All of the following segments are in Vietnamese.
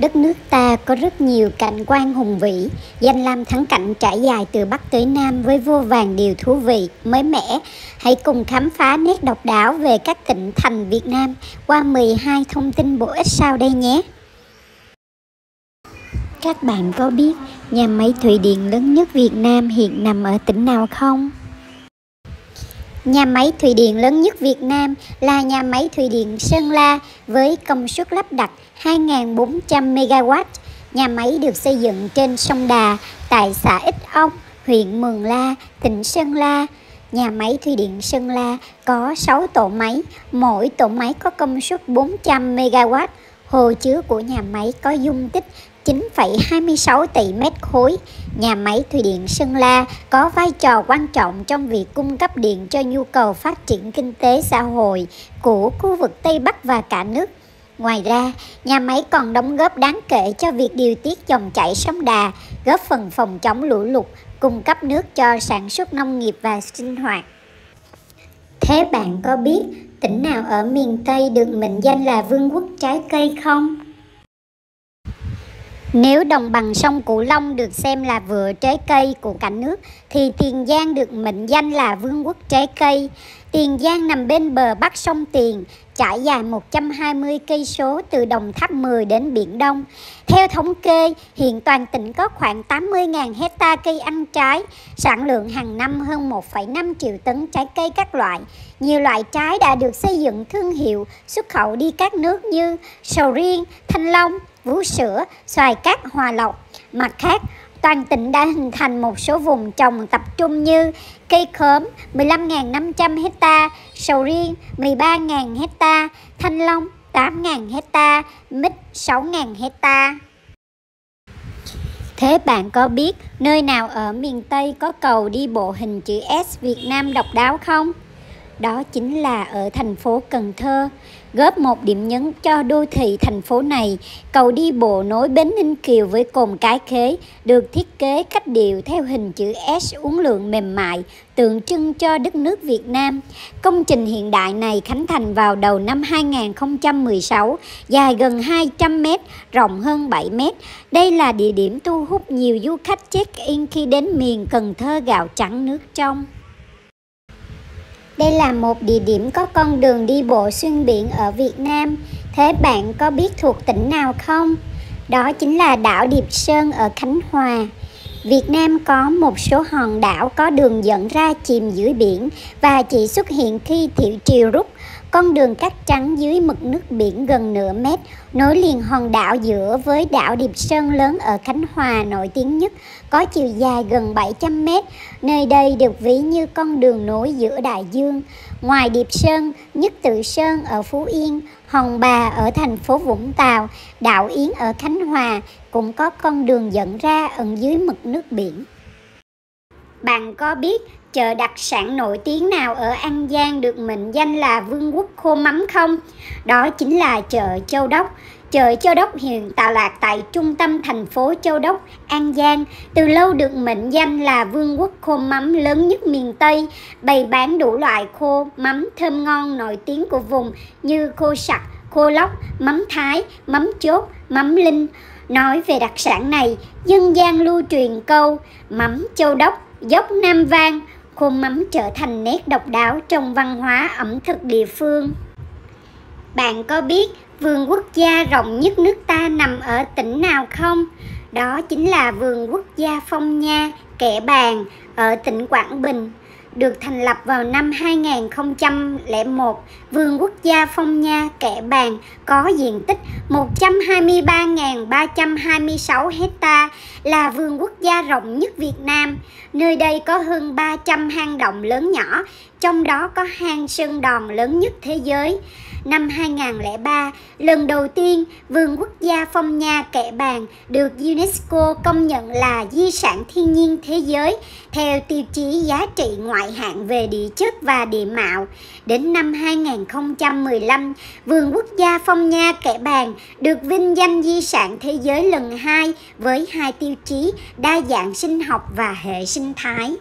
Đất nước ta có rất nhiều cảnh quan hùng vĩ, danh lam thắng cảnh trải dài từ Bắc tới Nam với vô vàn điều thú vị, mới mẻ. Hãy cùng khám phá nét độc đáo về các tỉnh thành Việt Nam qua 12 thông tin bổ ích sau đây nhé. Các bạn có biết nhà máy thủy điện lớn nhất Việt Nam hiện nằm ở tỉnh nào không? Nhà máy thủy điện lớn nhất Việt Nam là nhà máy thủy điện Sơn La với công suất lắp đặt 2.400 MW. Nhà máy được xây dựng trên sông Đà tại xã Ích Ông, huyện Mường La, tỉnh Sơn La. Nhà máy thủy điện Sơn La có 6 tổ máy, mỗi tổ máy có công suất 400 MW. Hồ chứa của nhà máy có dung tích 9,26 tỷ mét khối. Nhà máy thủy điện Sơn La có vai trò quan trọng trong việc cung cấp điện cho nhu cầu phát triển kinh tế xã hội của khu vực Tây Bắc và cả nước. Ngoài ra, nhà máy còn đóng góp đáng kể cho việc điều tiết dòng chảy sông Đà, góp phần phòng chống lũ lụt, cung cấp nước cho sản xuất nông nghiệp và sinh hoạt. Thế bạn có biết tỉnh nào ở miền Tây được mệnh danh là vương quốc trái cây không? Nếu đồng bằng sông Cửu Long được xem là vựa trái cây của cả nước, thì Tiền Giang được mệnh danh là vương quốc trái cây. Tiền Giang nằm bên bờ bắc sông Tiền, trải dài 120 cây số từ Đồng Tháp 10 đến Biển Đông. Theo thống kê, hiện toàn tỉnh có khoảng 80.000 hecta cây ăn trái, sản lượng hàng năm hơn 1,5 triệu tấn trái cây các loại. Nhiều loại trái đã được xây dựng thương hiệu xuất khẩu đi các nước như sầu riêng, thanh long, vú sữa, xoài cát Hòa Lộc. Mặt khác, toàn tỉnh đã hình thành một số vùng trồng tập trung như cây khóm 15.500 hecta, sầu riêng 13.000 hecta, thanh long 8.000 hecta, mít 6.000 hecta. Thế bạn có biết nơi nào ở miền Tây có cầu đi bộ hình chữ S Việt Nam độc đáo không? Đó chính là ở thành phố Cần Thơ. Góp một điểm nhấn cho đô thị thành phố này, cầu đi bộ nối bến Ninh Kiều với cồn Cái Khế được thiết kế cách điệu theo hình chữ S uốn lượn mềm mại, tượng trưng cho đất nước Việt Nam. Công trình hiện đại này khánh thành vào đầu năm 2016, dài gần 200 m, rộng hơn 7 m. Đây là địa điểm thu hút nhiều du khách check-in khi đến miền Cần Thơ gạo trắng nước trong. Đây là một địa điểm có con đường đi bộ xuyên biển ở Việt Nam. Thế bạn có biết thuộc tỉnh nào không? Đó chính là đảo Điệp Sơn ở Khánh Hòa. Việt Nam có một số hòn đảo có đường dẫn ra chìm dưới biển và chỉ xuất hiện khi thủy triều rút. Con đường cát trắng dưới mực nước biển gần nửa mét, nối liền hòn đảo giữa với đảo Điệp Sơn lớn ở Khánh Hòa nổi tiếng nhất, có chiều dài gần 700 mét. Nơi đây được ví như con đường nối giữa đại dương. Ngoài Điệp Sơn, Nhất Tự Sơn ở Phú Yên, Hòn Bà ở thành phố Vũng Tàu, đảo Yến ở Khánh Hòa cũng có con đường dẫn ra ẩn dưới mực nước biển. Bạn có biết chợ đặc sản nổi tiếng nào ở An Giang được mệnh danh là vương quốc khô mắm không? Đó chính là chợ Châu Đốc. Chợ Châu Đốc hiện tọa lạc tại trung tâm thành phố Châu Đốc, An Giang, từ lâu được mệnh danh là vương quốc khô mắm lớn nhất miền Tây, bày bán đủ loại khô mắm thơm ngon nổi tiếng của vùng như khô sặc, khô lóc, mắm Thái, mắm chốt, mắm Linh. Nói về đặc sản này, dân gian lưu truyền câu mắm Châu Đốc, dốc Nam Vang, khô mắm trở thành nét độc đáo trong văn hóa ẩm thực địa phương. Bạn có biết vườn quốc gia rộng nhất nước ta nằm ở tỉnh nào không? Đó chính là vườn quốc gia Phong Nha, Kẻ Bàng ở tỉnh Quảng Bình. Được thành lập vào năm 2001, vườn quốc gia Phong Nha, Kẻ Bàng có diện tích 123.326 hecta, là vườn quốc gia rộng nhất Việt Nam. Nơi đây có hơn 300 hang động lớn nhỏ, trong đó có hang Sơn Đòn lớn nhất thế giới. Năm 2003, lần đầu tiên vườn quốc gia Phong Nha Kẻ Bàng được UNESCO công nhận là di sản thiên nhiên thế giới theo tiêu chí giá trị ngoại hạng về địa chất và địa mạo. Đến năm 2015, vườn quốc gia Phong Nha Kẻ Bàng được vinh danh di sản thế giới lần 2 với 2 tiêu chí đa dạng sinh học và hệ sinh thái.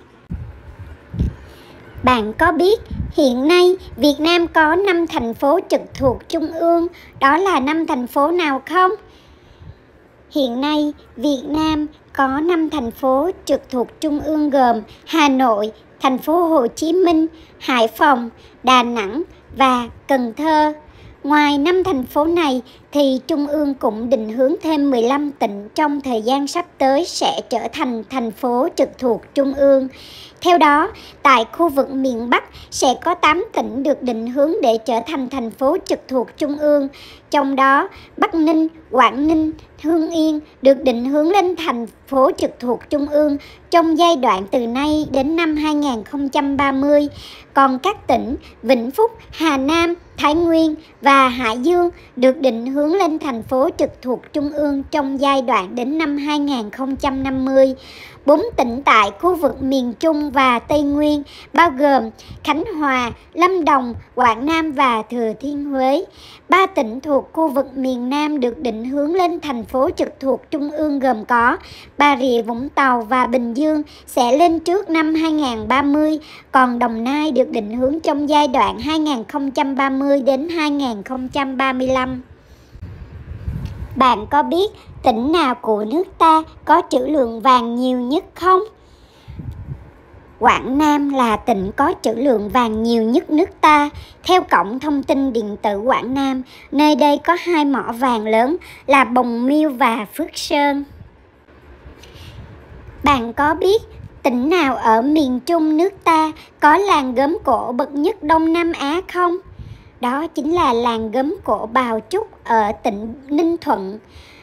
Bạn có biết hiện nay Việt Nam có 5 thành phố trực thuộc Trung ương, đó là 5 thành phố nào không? Hiện nay, Việt Nam có 5 thành phố trực thuộc Trung ương gồm Hà Nội, thành phố Hồ Chí Minh, Hải Phòng, Đà Nẵng và Cần Thơ. Ngoài 5 thành phố này thì Trung ương cũng định hướng thêm 15 tỉnh trong thời gian sắp tới sẽ trở thành thành phố trực thuộc Trung ương. Theo đó, tại khu vực miền Bắc sẽ có 8 tỉnh được định hướng để trở thành thành phố trực thuộc Trung ương. Trong đó, Bắc Ninh, Quảng Ninh, Hưng Yên được định hướng lên thành phố trực thuộc Trung ương trong giai đoạn từ nay đến năm 2030. Còn các tỉnh Vĩnh Phúc, Hà Nam, Thái Nguyên và Hải Dương được định hướng lên thành phố trực thuộc Trung ương trong giai đoạn đến năm 2050. 4 tỉnh tại khu vực miền Trung và Tây Nguyên bao gồm Khánh Hòa, Lâm Đồng, Quảng Nam và Thừa Thiên Huế. 3 tỉnh thuộc khu vực miền Nam được định hướng lên thành phố trực thuộc Trung ương gồm có Bà Rịa Vũng Tàu và Bình Dương sẽ lên trước năm 2030, còn Đồng Nai được định hướng trong giai đoạn 2030 đến 2035. Bạn có biết tỉnh nào của nước ta có trữ lượng vàng nhiều nhất không? Quảng Nam là tỉnh có trữ lượng vàng nhiều nhất nước ta. Theo Cổng Thông tin Điện tử Quảng Nam, nơi đây có 2 mỏ vàng lớn là Bồng Miêu và Phước Sơn. Bạn có biết tỉnh nào ở miền Trung nước ta có làng gốm cổ bậc nhất Đông Nam Á không? Đó chính là làng gốm cổ Bào Trúc ở tỉnh Ninh Thuận.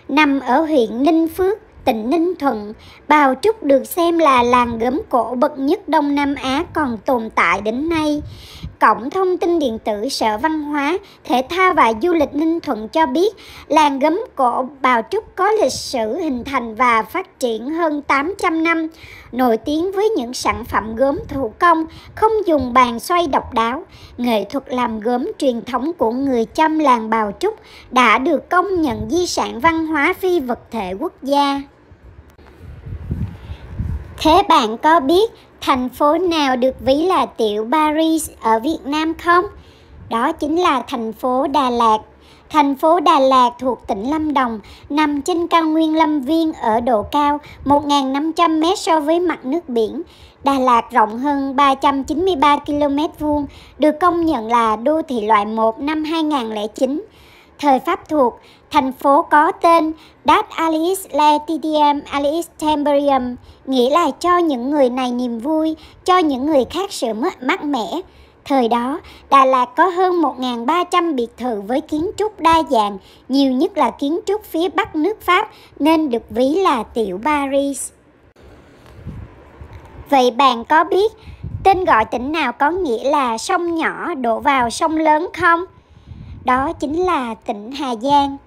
Nằm ở huyện Ninh Phước, tỉnh Ninh Thuận, Bào Trúc được xem là làng gốm cổ bậc nhất Đông Nam Á còn tồn tại đến nay. Cổng Thông tin Điện tử Sở Văn hóa, Thể thao và Du lịch Ninh Thuận cho biết làng gốm cổ Bào Trúc có lịch sử hình thành và phát triển hơn 800 năm, nổi tiếng với những sản phẩm gốm thủ công, không dùng bàn xoay độc đáo. Nghệ thuật làm gốm truyền thống của người Chăm làng Bào Trúc đã được công nhận di sản văn hóa phi vật thể quốc gia. Thế bạn có biết thành phố nào được ví là tiểu Paris ở Việt Nam không? Đó chính là thành phố Đà Lạt. Thành phố Đà Lạt thuộc tỉnh Lâm Đồng, nằm trên cao nguyên Lâm Viên ở độ cao 1.500 m so với mặt nước biển. Đà Lạt rộng hơn 393 km², được công nhận là đô thị loại 1 năm 2009. Thời Pháp thuộc, thành phố có tên Dat Alice Latitium Alice Temporium, nghĩa là cho những người này niềm vui, cho những người khác sự mát mẻ. Thời đó, Đà Lạt có hơn 1.300 biệt thự với kiến trúc đa dạng, nhiều nhất là kiến trúc phía bắc nước Pháp, nên được ví là tiểu Paris. Vậy bạn có biết tên gọi tỉnh nào có nghĩa là sông nhỏ đổ vào sông lớn không? Đó chính là tỉnh Hà Giang.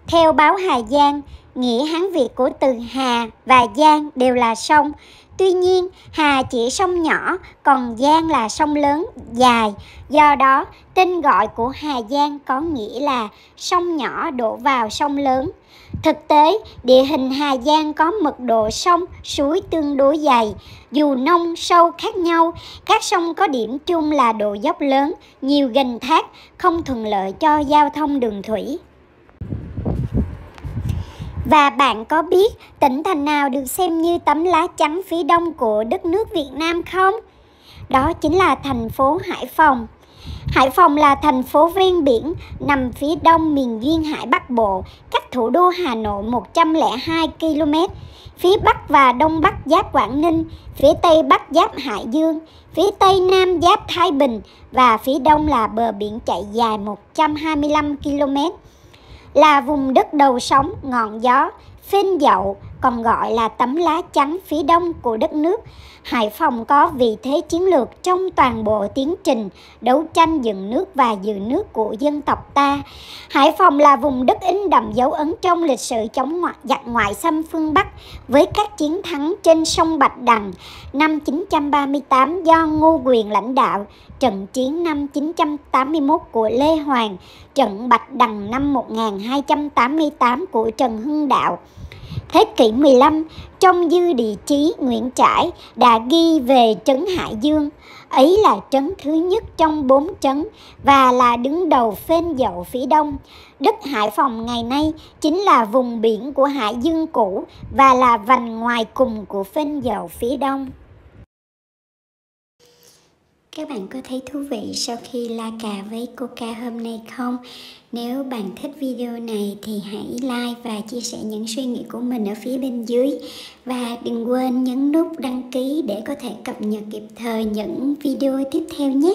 Theo báo Hà Giang, nghĩa Hán Việt của từ Hà và Giang đều là sông. Tuy nhiên, Hà chỉ sông nhỏ, còn Giang là sông lớn, dài. Do đó, tên gọi của Hà Giang có nghĩa là sông nhỏ đổ vào sông lớn. Thực tế, địa hình Hà Giang có mật độ sông, suối tương đối dày. Dù nông, sâu khác nhau, các sông có điểm chung là độ dốc lớn, nhiều gành thác, không thuận lợi cho giao thông đường thủy. Và bạn có biết tỉnh thành nào được xem như tấm lá chắn phía đông của đất nước Việt Nam không? Đó chính là thành phố Hải Phòng. Hải Phòng là thành phố ven biển, nằm phía đông miền duyên hải Bắc Bộ, cách thủ đô Hà Nội 102 km. Phía bắc và đông bắc giáp Quảng Ninh, phía tây bắc giáp Hải Dương, phía tây nam giáp Thái Bình và phía đông là bờ biển chạy dài 125 km. Là vùng đất đầu sóng, ngọn gió, phên dậu, còn gọi là tấm lá chắn phía đông của đất nước. Hải Phòng có vị thế chiến lược trong toàn bộ tiến trình đấu tranh dựng nước và giữ nước của dân tộc ta. Hải Phòng là vùng đất in đậm dấu ấn trong lịch sử chống giặc ngoại xâm phương Bắc với các chiến thắng trên sông Bạch Đằng năm 938 do Ngô Quyền lãnh đạo, trận chiến năm 981 của Lê Hoàng, trận Bạch Đằng năm 1288 của Trần Hưng Đạo. Thế kỷ 15, trong dư địa chí Nguyễn Trãi đã ghi về trấn Hải Dương. Ấy là trấn thứ nhất trong 4 trấn và là đứng đầu phên Dậu phía đông. Đất Hải Phòng ngày nay chính là vùng biển của Hải Dương cũ và là vành ngoài cùng của phên Dậu phía đông. Các bạn có thấy thú vị sau khi la cà với Coca hôm nay không? Nếu bạn thích video này thì hãy like và chia sẻ những suy nghĩ của mình ở phía bên dưới. Và đừng quên nhấn nút đăng ký để có thể cập nhật kịp thời những video tiếp theo nhé.